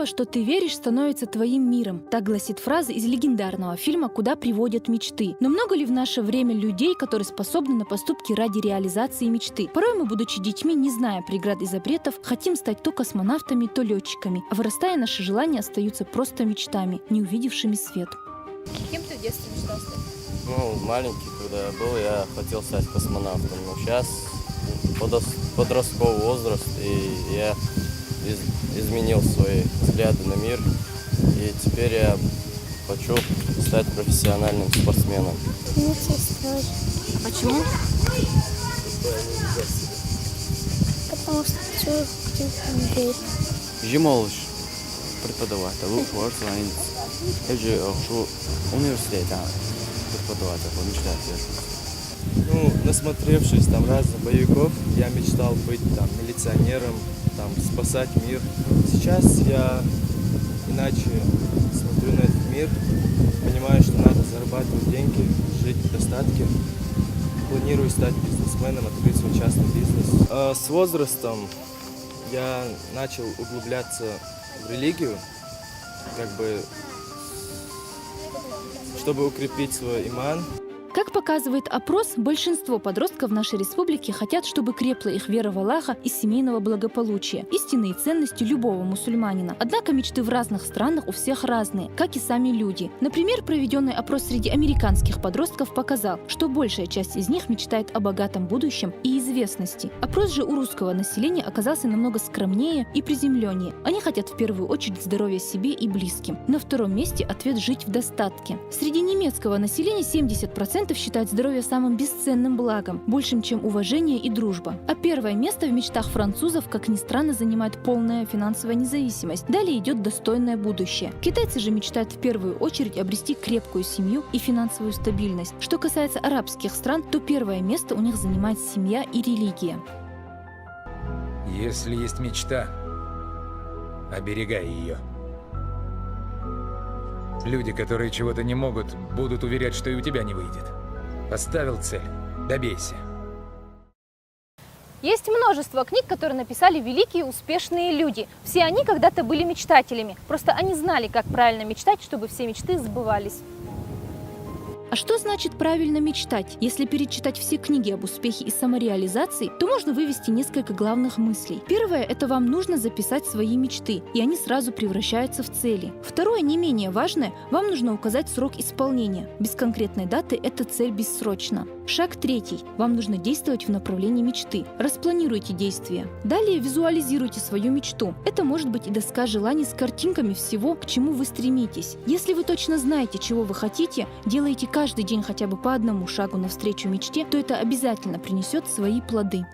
во что ты веришь, становится твоим миром. Так гласит фраза из легендарного фильма «Куда приводят мечты». Но много ли в наше время людей, которые способны на поступки ради реализации мечты? Порой мы, будучи детьми, не зная преград и запретов, хотим стать то космонавтами, то летчиками, а вырастая, наши желания остаются просто мечтами, не увидевшими свет. Кем ты в детстве мечтал стать? Маленький, когда я был, я хотел стать космонавтом, но сейчас подростковый возраст, и я изменил свои взгляды на мир, и теперь я хочу стать профессиональным спортсменом. А почему? Потому что хочу ходить. Жимолыш преподаватель, учиться, университет преподаватель, мечтать. Насмотревшись там разных боевиков, я мечтал быть там милиционером, там спасать мир. Сейчас я иначе смотрю на этот мир, понимаю, что надо зарабатывать деньги, жить в достатке. Планирую стать бизнесменом, открыть свой частный бизнес. С возрастом я начал углубляться в религию, чтобы укрепить свой иман. Как показывает опрос, большинство подростков в нашей республике хотят, чтобы крепла их вера в Аллаха и семейного благополучия, истинные ценности любого мусульманина. Однако мечты в разных странах у всех разные, как и сами люди. Например, проведенный опрос среди американских подростков показал, что большая часть из них мечтает о богатом будущем и известности. Опрос же у русского населения оказался намного скромнее и приземленнее. Они хотят в первую очередь здоровья себе и близким. На втором месте ответ «жить в достатке». Среди немецкого населения 70% считают здоровье самым бесценным благом, большим, чем уважение и дружба. А первое место в мечтах французов, как ни странно, занимает полная финансовая независимость. Далее идет достойное будущее. Китайцы же мечтают в первую очередь обрести крепкую семью и финансовую стабильность. Что касается арабских стран, то первое место у них занимает семья и религия. Если есть мечта, оберегай ее. Люди, которые чего-то не могут, будут уверять, что и у тебя не выйдет. Поставил цель – добейся. Есть множество книг, которые написали великие успешные люди. Все они когда-то были мечтателями. Просто они знали, как правильно мечтать, чтобы все мечты сбывались. А что значит правильно мечтать? Если перечитать все книги об успехе и самореализации, то можно вывести несколько главных мыслей. Первое – это вам нужно записать свои мечты, и они сразу превращаются в цели. Второе, не менее важное, вам нужно указать срок исполнения. Без конкретной даты эта цель бессрочна. Шаг третий. Вам нужно действовать в направлении мечты. Распланируйте действия. Далее визуализируйте свою мечту. Это может быть и доска желаний с картинками всего, к чему вы стремитесь. Если вы точно знаете, чего вы хотите, делайте каждый день хотя бы по одному шагу навстречу мечте, то это обязательно принесет свои плоды.